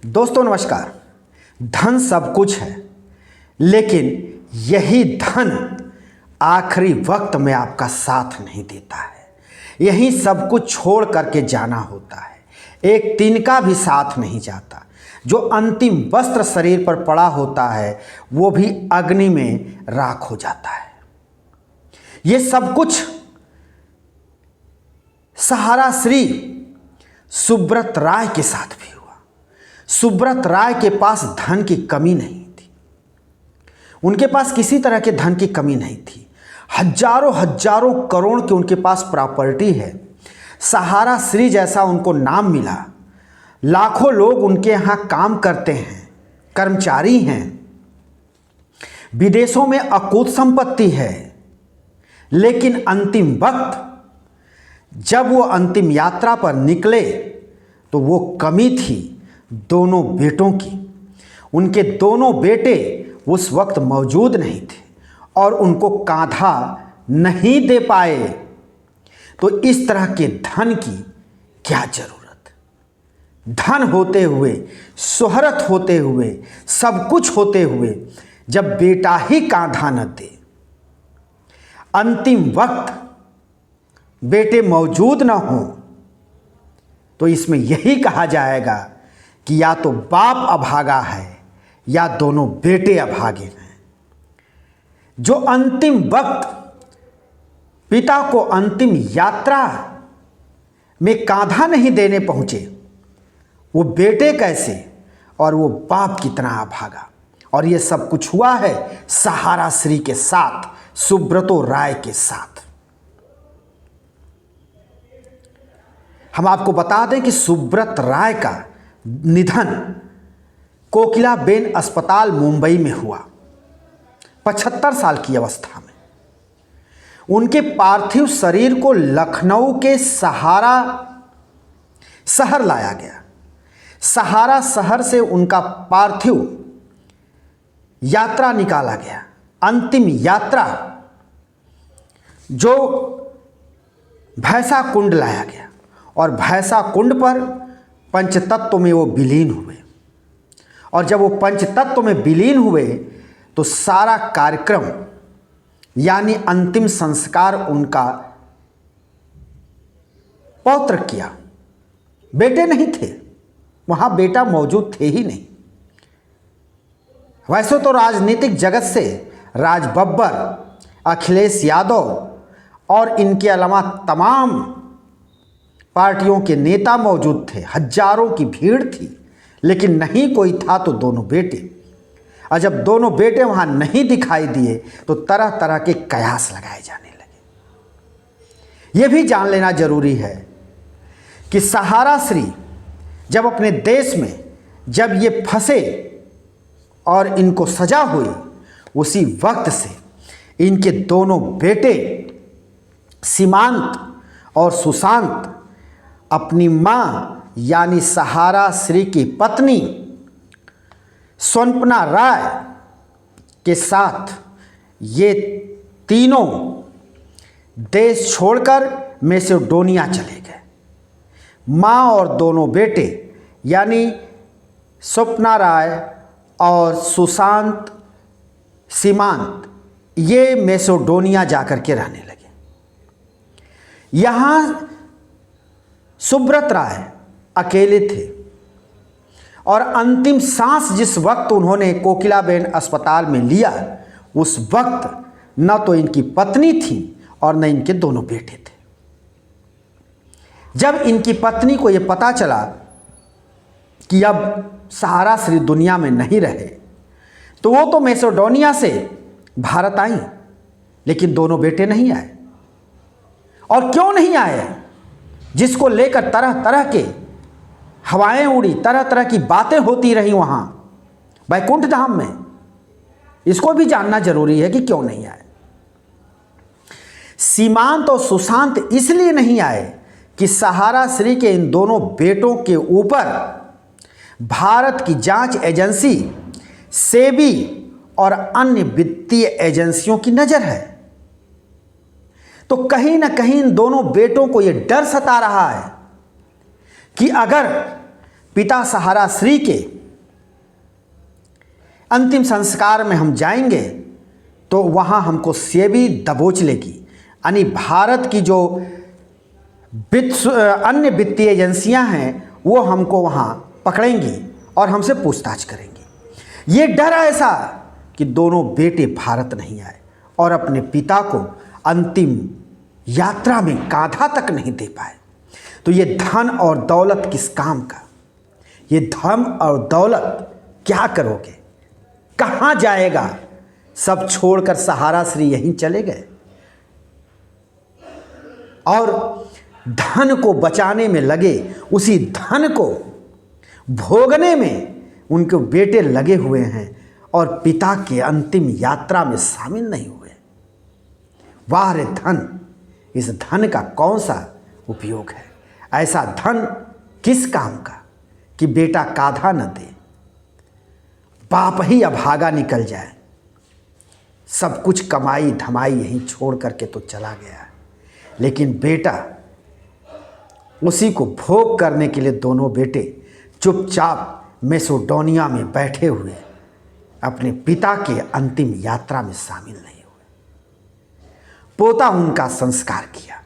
दोस्तों नमस्कार। धन सब कुछ है, लेकिन यही धन आखिरी वक्त में आपका साथ नहीं देता है। यही सब कुछ छोड़ करके जाना होता है। एक तिनका भी साथ नहीं जाता। जो अंतिम वस्त्र शरीर पर पड़ा होता है वो भी अग्नि में राख हो जाता है। ये सब कुछ सहारा श्री सुब्रत राय के साथ भी हुआ। सुब्रत राय के पास धन की कमी नहीं थी। उनके पास किसी तरह के धन की कमी नहीं थी। हजारों हजारों करोड़ के उनके पास प्रॉपर्टी है। सहारा श्री जैसा उनको नाम मिला। लाखों लोग उनके यहाँ काम करते हैं, कर्मचारी हैं। विदेशों में अकूत संपत्ति है। लेकिन अंतिम वक्त जब वो अंतिम यात्रा पर निकले तो वो कमी थी दोनों बेटों की। उनके दोनों बेटे उस वक्त मौजूद नहीं थे और उनको कांधा नहीं दे पाए। तो इस तरह के धन की क्या जरूरत? धन होते हुए, शोहरत होते हुए, सब कुछ होते हुए जब बेटा ही कांधा न दे, अंतिम वक्त बेटे मौजूद न हो, तो इसमें यही कहा जाएगा कि या तो बाप अभागा है या दोनों बेटे अभागे हैं। जो अंतिम वक्त पिता को अंतिम यात्रा में कांधा नहीं देने पहुंचे, वो बेटे कैसे और वो बाप कितना अभागा। और ये सब कुछ हुआ है सहारा श्री के साथ, सुब्रतो राय के साथ। हम आपको बता दें कि सुब्रत राय का निधन कोकिलाबेन अस्पताल मुंबई में हुआ 75 साल की अवस्था में। उनके पार्थिव शरीर को लखनऊ के सहारा शहर लाया गया। सहारा शहर से उनका पार्थिव यात्रा निकाला गया। अंतिम यात्रा जो भैंसा कुंड लाया गया और भैंसा कुंड पर पंचतत्व में वो विलीन हुए। और जब वो पंचतत्व में विलीन हुए तो सारा कार्यक्रम यानी अंतिम संस्कार उनका पौत्र किया। बेटे नहीं थे, वहां बेटा मौजूद थे ही नहीं। वैसे तो राजनीतिक जगत से राज बब्बर, अखिलेश यादव और इनके अलावा तमाम पार्टियों के नेता मौजूद थे। हजारों की भीड़ थी, लेकिन नहीं कोई था तो दोनों बेटे। और जब दोनों बेटे वहां नहीं दिखाई दिए तो तरह तरह के कयास लगाए जाने लगे। यह भी जान लेना जरूरी है कि सहारा श्री जब अपने देश में जब ये फंसे और इनको सजा हुई, उसी वक्त से इनके दोनों बेटे सीमांत और सुशांत अपनी मां यानी सहारा श्री की पत्नी स्वप्ना राय के साथ ये तीनों देश छोड़कर मैसेडोनिया चले गए। मां और दोनों बेटे यानी स्वप्ना राय और सुशांत सीमांत ये मैसेडोनिया जाकर के रहने लगे। यहाँ सुब्रत राय अकेले थे और अंतिम सांस जिस वक्त उन्होंने कोकिलाबेन अस्पताल में लिया, उस वक्त न तो इनकी पत्नी थी और न इनके दोनों बेटे थे। जब इनकी पत्नी को यह पता चला कि अब सहारा श्री दुनिया में नहीं रहे, तो वो तो मैसेडोनिया से भारत आई, लेकिन दोनों बेटे नहीं आए। और क्यों नहीं आए? जिसको लेकर तरह तरह के हवाएं उड़ी, तरह तरह की बातें होती रही वहां वैकुंठ धाम में। इसको भी जानना जरूरी है कि क्यों नहीं आए। सीमांत और सुशांत इसलिए नहीं आए कि सहारा श्री के इन दोनों बेटों के ऊपर भारत की जांच एजेंसी, सेबी और अन्य वित्तीय एजेंसियों की नजर है। तो कहीं ना कहीं इन दोनों बेटों को यह डर सता रहा है कि अगर पिता सहारा श्री के अंतिम संस्कार में हम जाएंगे तो वहाँ हमको सेबी दबोच लेगी, यानी भारत की जो अन्य वित्तीय एजेंसियां हैं वो हमको वहाँ पकड़ेंगी और हमसे पूछताछ करेंगी। ये डर ऐसा कि दोनों बेटे भारत नहीं आए और अपने पिता को अंतिम यात्रा में कांधा तक नहीं दे पाए। तो ये धन और दौलत किस काम का? ये धन और दौलत क्या करोगे? कहाँ जाएगा? सब छोड़कर सहारा श्री यहीं चले गए और धन को बचाने में लगे, उसी धन को भोगने में उनके बेटे लगे हुए हैं और पिता के अंतिम यात्रा में शामिल नहीं हुए। वाह रे धन! इस धन का कौन सा उपयोग है? ऐसा धन किस काम का कि बेटा कांधा न दे, बाप ही अभागा निकल जाए, सब कुछ कमाई धमाई यहीं छोड़ करके तो चला गया, लेकिन बेटा उसी को भोग करने के लिए दोनों बेटे चुपचाप मैसेडोनिया में बैठे हुए अपने पिता के अंतिम यात्रा में शामिल नहीं हुए। पोता उनका संस्कार किया।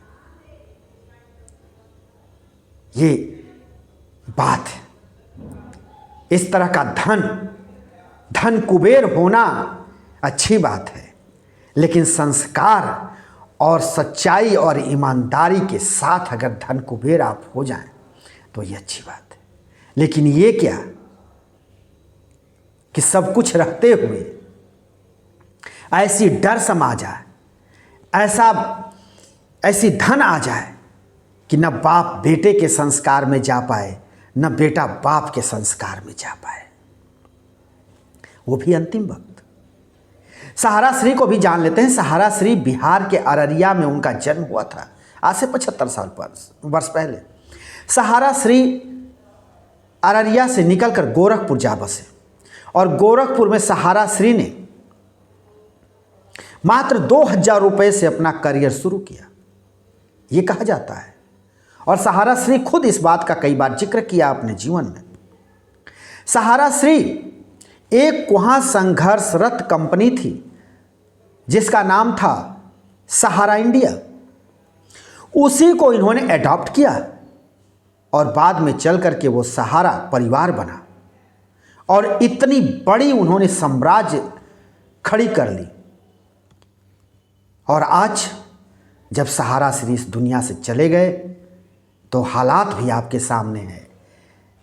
ये बात है। इस तरह का धन कुबेर होना अच्छी बात है, लेकिन संस्कार और सच्चाई और ईमानदारी के साथ अगर धन कुबेर आप हो जाएं तो ये अच्छी बात है। लेकिन ये क्या कि सब कुछ रखते हुए ऐसी डर समा जाए, ऐसी धन आ जाए कि न बाप बेटे के संस्कार में जा पाए, न बेटा बाप के संस्कार में जा पाए, वो भी अंतिम वक्त। सहारा श्री को भी जान लेते हैं। सहारा श्री बिहार के अररिया में उनका जन्म हुआ था, आज से 75 वर्ष पहले। सहारा श्री अररिया से निकलकर गोरखपुर जा बसे और गोरखपुर में सहारा श्री ने मात्र 2000 रुपये से अपना करियर शुरू किया, ये कहा जाता है। और सहारा श्री खुद इस बात का कई बार जिक्र किया अपने जीवन में। सहारा श्री एक वहाँ संघर्षरत कंपनी थी जिसका नाम था सहारा इंडिया, उसी को इन्होंने अडॉप्ट किया और बाद में चल करके वो सहारा परिवार बना और इतनी बड़ी उन्होंने साम्राज्य खड़ी कर ली। और आज जब सहारा श्री इस दुनिया से चले गए तो हालात भी आपके सामने है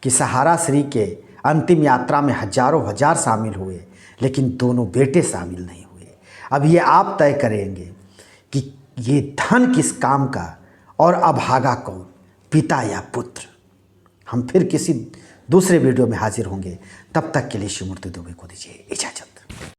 कि सहारा श्री के अंतिम यात्रा में हजारों हजार शामिल हुए, लेकिन दोनों बेटे शामिल नहीं हुए। अब ये आप तय करेंगे कि ये धन किस काम का और अभागा कौन, पिता या पुत्र। हम फिर किसी दूसरे वीडियो में हाजिर होंगे, तब तक के लिए शिव मूर्ति दुबे को दीजिए इजाजत।